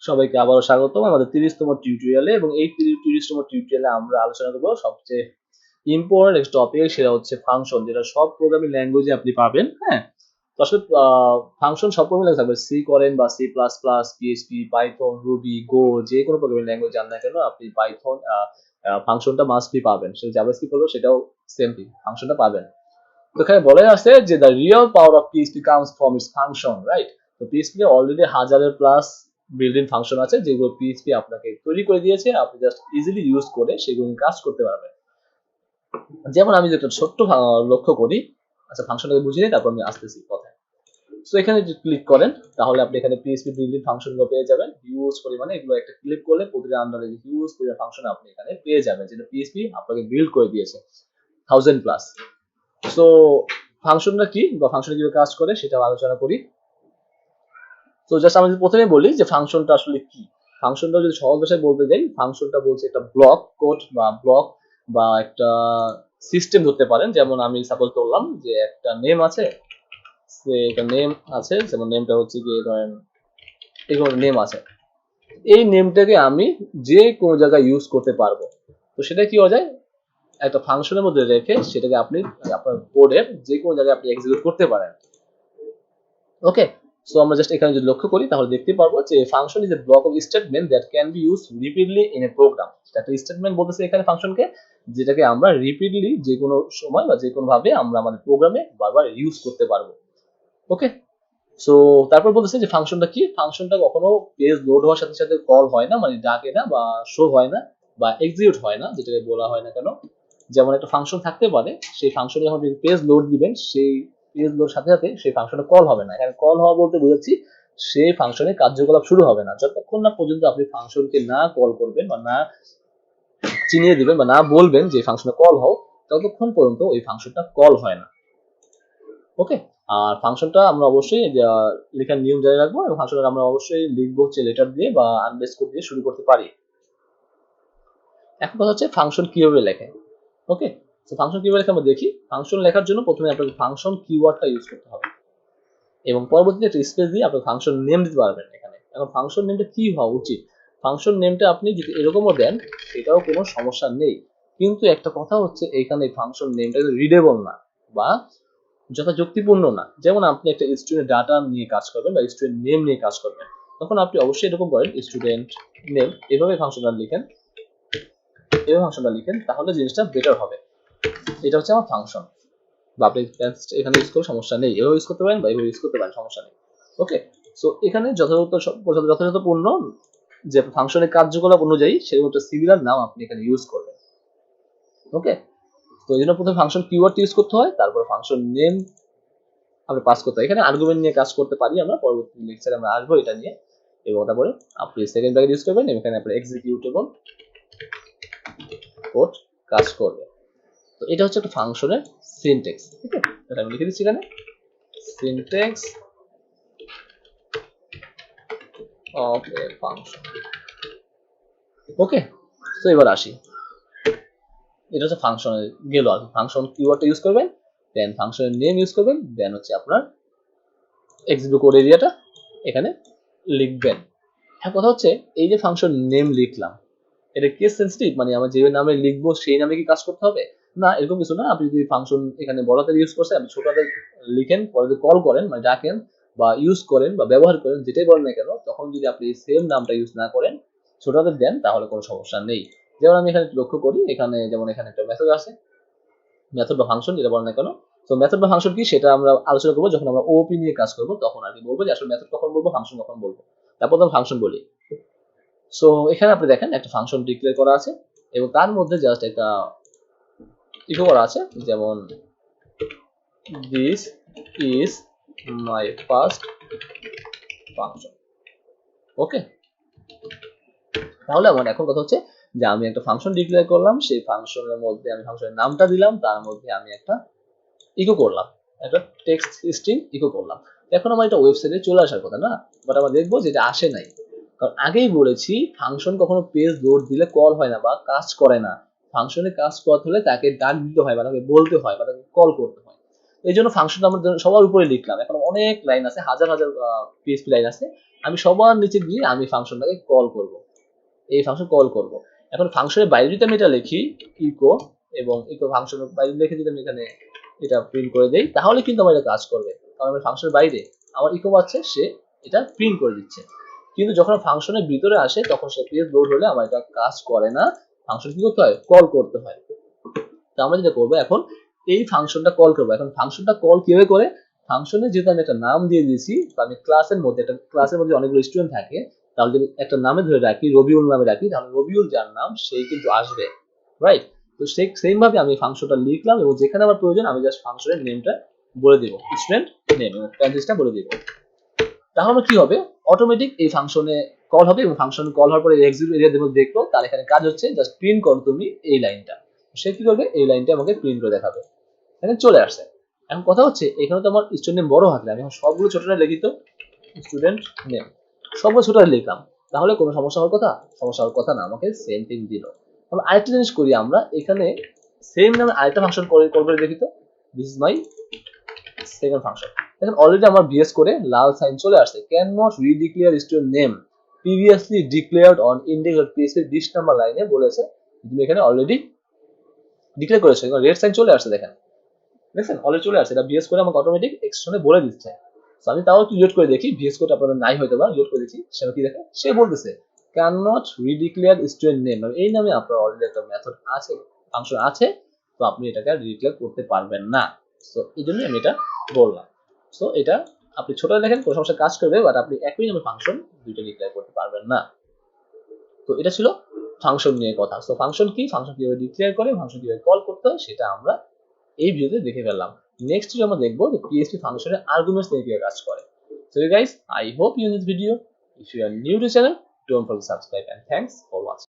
সবাইকে আবারও স্বাগতম আমাদের 30তম টিউটোরিয়ালে। এবং এই 30তম টিউটোরিয়ালে আমরা আলোচনা করব সবচেয়ে ইম্পর্টেন্ট একটা টপিক, সেটা হচ্ছে ফাংশন, যেটা সব প্রোগ্রামিং ল্যাঙ্গুয়েজে আপনি পাবেন। হ্যাঁ, তো আসলে ফাংশন সব প্রোগ্রামিং ল্যাঙ্গুয়েজ থাকবে, সি করেন বা C plus plus, PHP, Python, Ruby, Go, যে কোনো প্রোগ্রামিং ল্যাঙ্গুয়েজ জান না কেন আপনি পাইথন ফাংশনটা মাস্ট বি পাবেন। সেটা জাভাস্ক্রিপ্ট হলো সেটাও সেম থিং, ফাংশনটা পাবেন। তো এখানে বলে আছে যে the real power of PHP comes from its function, right? তো পিএইচপি অলরেডি হাজারের প্লাস বিল্ট ইন ফাংশন আছে, যেগুলো পিএইচপি আপনাকে তৈরি করে দিয়েছে, আপনি জাস্ট ইজিলি ইউজ করে সেগুলো কাজ করতে পারবেন। যেমন আমি যেটা ছোট্ট লক্ষ্য করি, আচ্ছা ফাংশনটাকে বুঝিয়ে নিই, তারপর আমি আসতেছি কথায়। তো এখানে যদি ক্লিক করেন তাহলে আপনি এখানে পিএইচপি বিল্ট ইন ফাংশনগুলো পেয়ে যাবেন হিউজ পরিমাণে। এগুলো একটা ক্লিক করলে প্রতিটা আন্ডারে হিউজ পরিমাণ ফাংশন আপনি এখানে পেয়ে যাবেন, যেটা পিএইচপি আপনাকে বিল্ড করে দিয়েছে 1000+। সো ফাংশনটা কি বা ফাংশন কিভাবে কাজ করে সেটা আলোচনা করি। তো জাস্ট আমি প্রথমে বলি যে ফাংশনটা আসলে কি। ফাংশনটা যদি সহজ ভাষায় বলতে যাই, ফাংশনটা বলছে একটা ব্লক কোড বা ব্লক বা একটা সিস্টেম ধরতে পারেন। যেমন আমি সাপোজ ধরলাম যে একটা নেম আছে, একটা নেম আছে, যেমন নেমটা হচ্ছে গিয়ে ধরেন এরকম নেম আছে, এই নেমটাকে আমি যে কোনো জায়গায় ইউজ করতে পারবো। তো সেটা কি হয়ে যায়, একটা ফাংশনের মধ্যে রেখে সেটাকে আপনি আপনার কোডের যে কোনো জায়গায় আপনি এক্সিকিউট করতে পারেন। ওকে, সো আমরা জাস্ট এখানে যদি লক্ষ্য করি তাহলে দেখতে পারবো যে function is a block of statement that can be use repeatedly in a program. একটা স্টেটমেন্ট বলতেছে এখানে ফাংশনকে, যেটাকে আমরা রিপিটলি যে কোনো সময় বা যে কোনো ভাবে আমরা আমাদের প্রোগ্রামে বারবার ইউজ করতে পারবো। ওকে, সো তারপর বলতেছে যে ফাংশনটা কি, ফাংশনটা কখনো পেজ লোড হওয়ার সাথে সাথে কল হয় না, মানে ডাকে না বা শো হয় না বা এক্সিকিউট হয় না, যেটাকে বলা হয় না কেন। যেমন একটা ফাংশন থাকতে পারে, সেই ফাংশনে যখন পেজ লোড দিবেন, সেই পেজ লোড সাথে সাথে সেই ফাংশনে কল হবে না। এখানে কল হওয়া বলতে বুঝাচ্ছি সেই ফাংশনে কার্যকলাপ শুরু হবে না যতক্ষণ না পর্যন্ত আপনি ফাংশনকে না কল করবেন বা না চিনিয়ে দিবেন বা না বলবেন যে ফাংশনে কল হও, ততক্ষণ পর্যন্ত ওই ফাংশনটা কল হয় না। ওকে, আর ফাংশনটা আমরা অবশ্যই লেখার নিয়ম জারি রাখবো, এবং ফাংশনটা আমরা অবশ্যই লিখবো হচ্ছে লেটার দিয়ে বা আন্ডারস্কোর দিয়ে শুরু করতে পারি। এখন কথা হচ্ছে ফাংশন কিভাবে লেখে। ওকে, তো ফাংশন কিভাবে লেখে আমরা দেখি। ফাংশন লেখার জন্য প্রথমে আপনাকে ফাংশন কিওয়ার্ডটা ইউজ করতে হবে, এবং পরবর্তীতে একটা স্পেস দিয়ে আপনি ফাংশন নেম দিতে পারবেন এখানে। এখন ফাংশন নেমটা কি হওয়া উচিত, ফাংশন নেমটা আপনি যদি এরকমও দেন সেটাও কোনো সমস্যা নেই, কিন্তু একটা কথা হচ্ছে এখানে ফাংশন নেমটা রিডেবল না বা যথাযুক্তিপূর্ণ না। যেমন আপনি একটা স্টুডেন্ট ডাটা নিয়ে কাজ করবেন বা স্টুডেন্ট নেম নিয়ে কাজ করবেন, তখন আপনি অবশ্যই এরকম করেন স্টুডেন্ট নেম, এভাবে ফাংশনটা লিখেন, এভাবে ফাংশনটা লিখেন, তাহলে জিনিসটা বেটার হবে। এটা হচ্ছে আমার ফাংশন, বা আপনি এখানে ইউজ করে সমস্যা নেই, এভাবে ইউজ করতে পারেন বা এভাবে ইউজ করতে পারেন, সমস্যা নেই। ওকে, সো এখানে যথাযথপূর্ণ যে ফাংশনের কার্যকলাপ অনুযায়ী সেরকম একটা সিমিলার নাম আপনি এখানে ইউজ করবেন। ওকে, তো এই জন্য প্রথমে ফাংশন কিওয়ার্ড ইউজ করতে হয়, তারপর ফাংশন নেম আমরা পাস করতে হয়। এখানে আর্গুমেন্ট নিয়ে কাজ করতে পারি, আমরা পরবর্তী লেকচারে আমরা আসবো এটা নিয়ে। এবং তারপরে আপনি সেকেন্ড ব্র্যাকেট ইউজ করবেন, এবং এখানে আপনি এক্সিকিউটেবল কোড কাজ করবে। তো এটা হচ্ছে একটা ফাংশনের সিনট্যাক্স। ঠিক আছে, এটা আমি লিখে দিচ্ছি এখানে সিনট্যাক্স অফ এ ফাংশন। ওকে, তো এবার আসি, এটা হচ্ছে ফাংশন গেল। আর ফাংশন কিওয়ার্ডটা ইউজ করবেন, দেন ফাংশনের নেম ইউজ করবেন, দেন হচ্ছে আপনার এক্সিকিউট কোড এরিয়াটা এখানে লিখবেন। হ্যাঁ, কথা হচ্ছে এই যে ফাংশন নেম লিখলাম, এটা কেস সেন্সিটিভ, মানে আমরা যে নামে লিখবো সেই নামে কি কাজ করতে হবে না, এরকম কিছু না। আপনি যদি ফাংশন এখানে বড় হাতের ইউজ করছেন, আপনি ছোট হাতের লিখেন, পরে যদি কল করেন মানে ডাকেন বা ইউজ করেন বা ব্যবহার করেন, যেটাই বলেন না কেন, তখন যদি আপনি সেম নামটা ইউজ না করেন, ছোট হাতের দেন, তাহলে কোনো সমস্যা নেই। যেমন আমি এখানে লক্ষ্য করি, এখানে যেমন এখানে একটা মেথড আছে, মেথড বা ফাংশন যেটা বলেন না কেন। তো মেথড বা ফাংশন কি সেটা আমরা আলোচনা করবো যখন আমরা ওপি নিয়ে কাজ করবো, তখন আর কি বলবো যে আসলে মেথড কখন বলবো, ফাংশন কখন বলবো। তারপর তো ফাংশন বলি। সো এখানে আপনি দেখেন একটা ফাংশন ডিক্লেয়ার করা আছে, এবং তার মধ্যে জাস্ট একটা ইকো করা আছে, যেমন this is my first function. Okay, তাহলে আমার এখন কথা হচ্ছে যে আমি একটা ফাংশন ডিক্লেয়ার করলাম, সেই ফাংশনের মধ্যে আমি ফাংশনের নামটা দিলাম, তার মধ্যে আমি একটা ইকো করলাম, একটা টেক্সট স্ট্রিং ইকো করলাম। এখন আমার এটা ওয়েবসাইটে চলে আসার কথা না, বাট আমরা দেখবো যেটা আসে নাই, কারণ আগেই বলেছি ফাংশন কখনো পেজ লোড দিলে কল হয় না বা কাজ করে না। ফাংশনে কাজ করতে হলে তাকে ডাক দিতে হয় বা তাকে বলতে হয় বা তাকে কল করতে হয়। এই জন্য ফাংশনটা আমরা সবার উপরে লিখলাম। এখন অনেক লাইন আছে, হাজার হাজার পিএইচপি লাইন আছে, আমি সবার নিচে গিয়ে আমি ফাংশনটাকে কল করব, এই ফাংশন কল করব। এখন ফাংশনের বাইরে যদি আমি এটা লিখি ইকো, এবং ইকো ফাংশনের বাইরে লিখে যদি আমি এখানে এটা প্রিন্ট করে দেই, তাহলে কিন্তু আমার এটা কাজ করবে, কারণ আমার ফাংশনের বাইরে আমার ইকো পাচ্ছে, সে এটা প্রিন্ট করে দিচ্ছে। কিন্তু যখন ফাংশনের ভিতরে আসে তখন সে পেজ লোড হলে আমার এটা কাজ করে না, ফাংশন কি করতে হয়, কল করতে হয়। তো আমরা যেটা করবো এখন, এই ফাংশনটা কল করবো। এখন ফাংশনটা কল কিভাবে করে, ফাংশনে যেহেতু আমি একটা নাম দিয়ে দিয়েছি, তো আমি ক্লাসের মধ্যে, একটা ক্লাসের মধ্যে অনেকগুলো স্টুডেন্ট থাকে, তাহলে যদি একটা নামে ধরে রাখি, রবিউল নামে রাখি, তাহলে রবিউল যার নাম সেই কিন্তু আসবে, রাইট। তো সেম ভাবে আমি ফাংশনটা লিখলাম, এবং যেখানে আমার প্রয়োজন আমি জাস্ট ফাংশনের নেমটা বলে দিব, স্টুডেন্ট নেম, এবং প্যারেন্থেসিসটা বলে দিব। তাহলে কি হবে, অটোমেটিক এই ফাংশনে কল হবে, এবং ফাংশন কল হওয়ার পরে এক্সিকিউট এরিয়া দেবো, দেখলো তার এখানে কাজ হচ্ছে জাস্ট প্রিন্ট করো তুমি এই লাইনটা। সে কি করবে, এই লাইনটা আমাকে প্রিন্ট করে দেখাবে, এখানে চলে আসছে। এখন কথা হচ্ছে, এখানে তো আমার স্টুডেন্ট নেম বড় হাতে, আমি এখন সবগুলো ছোটটা লিখি, তো স্টুডেন্ট নেম সবগুলো ছোটটা লিখলাম, তাহলে কোনো সমস্যা হওয়ার কথা, সমস্যা হওয়ার কথা না, আমাকে সেম থিং দিল। তাহলে আরেকটা জিনিস করি আমরা এখানে, সেম নামে আরেকটা ফাংশন কল করে দেখি তো, this is my second function. দেখেন অলরেডি আমার ভিএস করে লাল সাইন চলে আসছে, cannot redeclare student name previously declared on index.php 20 number লাইনে বলেছে তুমি এখানে অলরেডি ডিক্লেয়ার করেছো, রেড সাইন চলে আসছে, দেখেন দেখছেন অলরেডি চলে আসছে, এটা ভিএস করে আমাকে অটোমেটিক এক্সটেনশনে বলে দিচ্ছে। তো আমি তাও একটু রিলোড করে দেখি, ভিএস কোড আপনাদের নাই হয়তো বা, রিলোড করে দেখি সে কি দেখে, সে বলতেছে can not redeclare student name, এই নামে আপনার অলরেডি একটা মেথড আছে, ফাংশন আছে, তো আপনি এটাকে রিডিক্লেয়ার করতে পারবেন না। সো এই জন্য আমি এটা বললাম। সো এটা আপনি ছোট দেখেন কোনো সমস্যা কাজ করবে, বাট আপনি একই নামে ফাংশন দুইটা ডিক্লেয়ার করতে পারবেন না। তো এটা ছিল ফাংশন নিয়ে কথা। সো ফাংশন কি, ফাংশন কিভাবে ডিক্লেয়ার করে, ফাংশন কিভাবে কল করতে হয়, সেটা আমরা এই ভিডিওতে দেখে ফেললাম। নেক্সট আমরা দেখবো যে PHP ফাংশনের আর্গুমেন্টস নিয়ে কিভাবে কাজ করে। So you guys, I hope you in this video. If you are new to the channel, don't forget to subscribe, and thanks for watching.